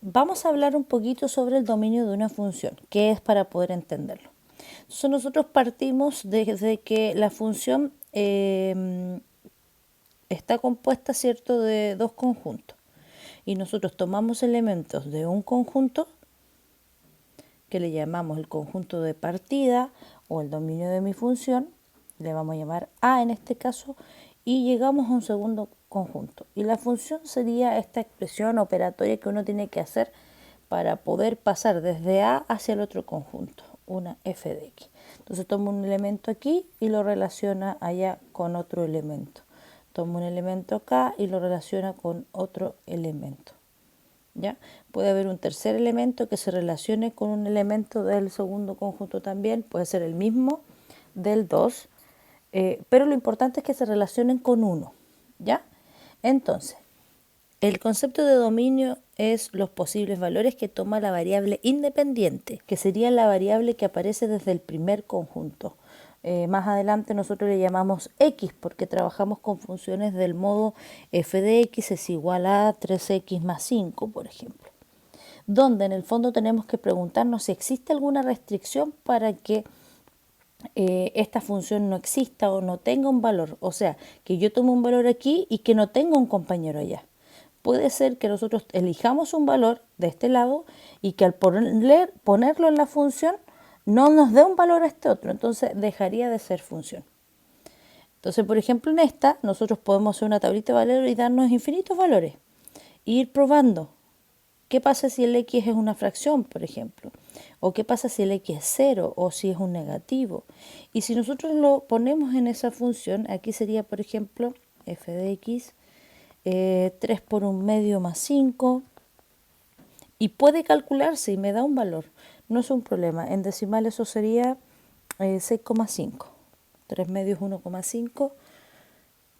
vamos a hablar un poquito sobre el dominio de una función, que es para poder entenderlo. Entonces nosotros partimos desde que la función está compuesta, ¿cierto?, de dos conjuntos. Y nosotros tomamos elementos de un conjunto, que le llamamos el conjunto de partida o el dominio de mi función, le vamos a llamar A en este caso, y llegamos a un segundo conjunto. Y la función sería esta expresión operatoria que uno tiene que hacer para poder pasar desde A hacia el otro conjunto, una f de x. Entonces tomo un elemento aquí y lo relaciona allá con otro elemento. Tomo un elemento acá y lo relaciona con otro elemento. ¿Ya? Puede haber un tercer elemento que se relacione con un elemento del segundo conjunto también, puede ser el mismo del 2, pero lo importante es que se relacionen con uno. ¿Ya? Entonces, el concepto de dominio es los posibles valores que toma la variable independiente, que sería la variable que aparece desde el primer conjunto. Más adelante nosotros le llamamos x porque trabajamos con funciones del modo f de x es igual a 3x más 5, por ejemplo. Donde en el fondo tenemos que preguntarnos si existe alguna restricción para que esta función no exista o no tenga un valor. O sea, que yo tome un valor aquí y que no tenga un compañero allá. Puede ser que nosotros elijamos un valor de este lado y que al ponerlo en la función no nos dé un valor a este otro, entonces dejaría de ser función. Entonces, por ejemplo, en esta nosotros podemos hacer una tablita de valores y darnos infinitos valores e ir probando. ¿Qué pasa si el x es una fracción, por ejemplo? ¿O qué pasa si el x es 0 o si es un negativo? Y si nosotros lo ponemos en esa función, aquí sería, por ejemplo, f de x 3 por 1/2 más 5, y puede calcularse y me da un valor, no es un problema. En decimal eso sería 6,5, 3 medios 1,5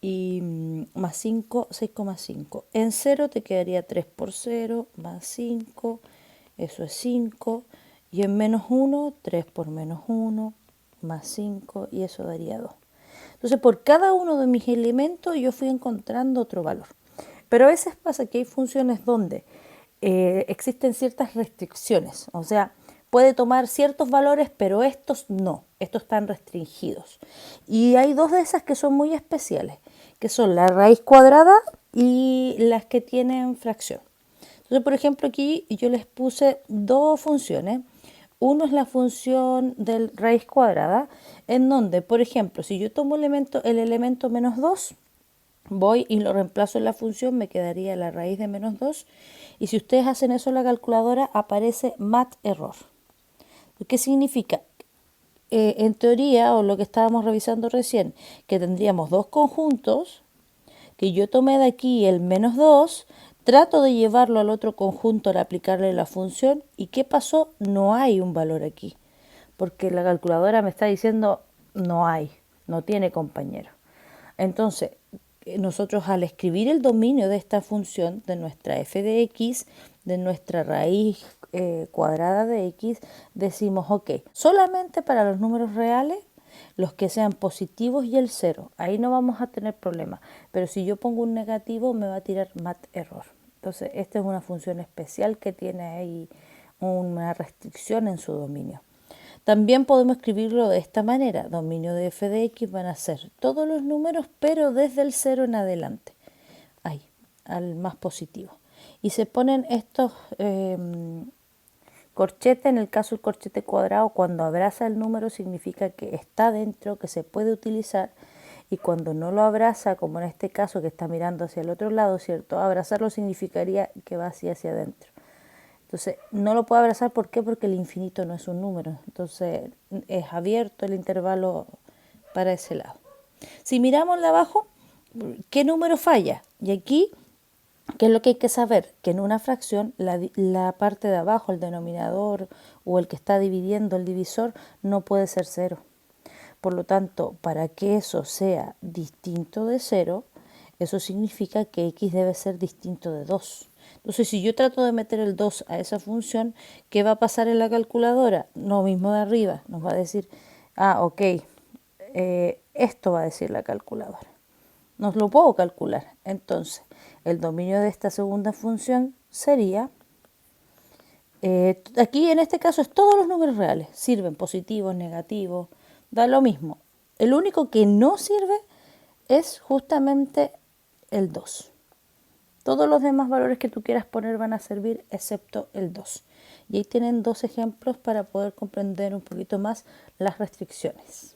y más 5, 6,5. En 0 te quedaría 3 por 0 más 5, eso es 5, y en menos 1, 3 por menos 1 más 5, y eso daría 2. Entonces, por cada uno de mis elementos yo fui encontrando otro valor. Pero a veces pasa que hay funciones donde existen ciertas restricciones, o sea, puede tomar ciertos valores, pero estos no, estos están restringidos. Y hay dos de esas que son muy especiales, que son la raíz cuadrada y las que tienen fracción. Entonces, por ejemplo, aquí yo les puse dos funciones. Uno es la función de raíz cuadrada, en donde, por ejemplo, si yo tomo el elemento menos 2, voy y lo reemplazo en la función, me quedaría la raíz de menos 2. Y si ustedes hacen eso en la calculadora, aparece mat error. ¿Qué significa? En teoría, o lo que estábamos revisando recién, que tendríamos dos conjuntos, que yo tomé de aquí el menos 2, trato de llevarlo al otro conjunto al aplicarle la función, ¿y qué pasó? No hay un valor aquí, porque la calculadora me está diciendo no hay, no tiene compañero. Entonces, nosotros al escribir el dominio de esta función, de nuestra f de x, de nuestra raíz cuadrada de x, decimos, ok, solamente para los números reales, los que sean positivos y el 0, ahí no vamos a tener problema. Pero si yo pongo un negativo, me va a tirar mat error. Entonces, esta es una función especial que tiene ahí una restricción en su dominio. También podemos escribirlo de esta manera. Dominio de f de x van a ser todos los números, pero desde el 0 en adelante. Ahí, al más positivo. Y se ponen estos corchetes, en el caso del corchete cuadrado, cuando abraza el número significa que está dentro, que se puede utilizar. Y cuando no lo abraza, como en este caso que está mirando hacia el otro lado, ¿cierto? Abrazarlo significaría que va hacia adentro. Entonces, no lo puedo abrazar, ¿por qué? Porque el infinito no es un número. Entonces, es abierto el intervalo para ese lado. Si miramos de abajo, ¿qué número falla? Y aquí, ¿qué es lo que hay que saber? Que en una fracción, la parte de abajo, el denominador o el que está dividiendo el divisor, no puede ser 0. Por lo tanto, para que eso sea distinto de 0, eso significa que x debe ser distinto de 2. Entonces, si yo trato de meter el 2 a esa función, ¿qué va a pasar en la calculadora? Lo mismo de arriba, nos va a decir, ok, esto va a decir la calculadora. No lo puedo calcular. Entonces, el dominio de esta segunda función sería Aquí en este caso es todos los números reales, sirven positivos, negativos, da lo mismo. El único que no sirve es justamente el 2. Todos los demás valores que tú quieras poner van a servir excepto el 2. Y ahí tienen dos ejemplos para poder comprender un poquito más las restricciones.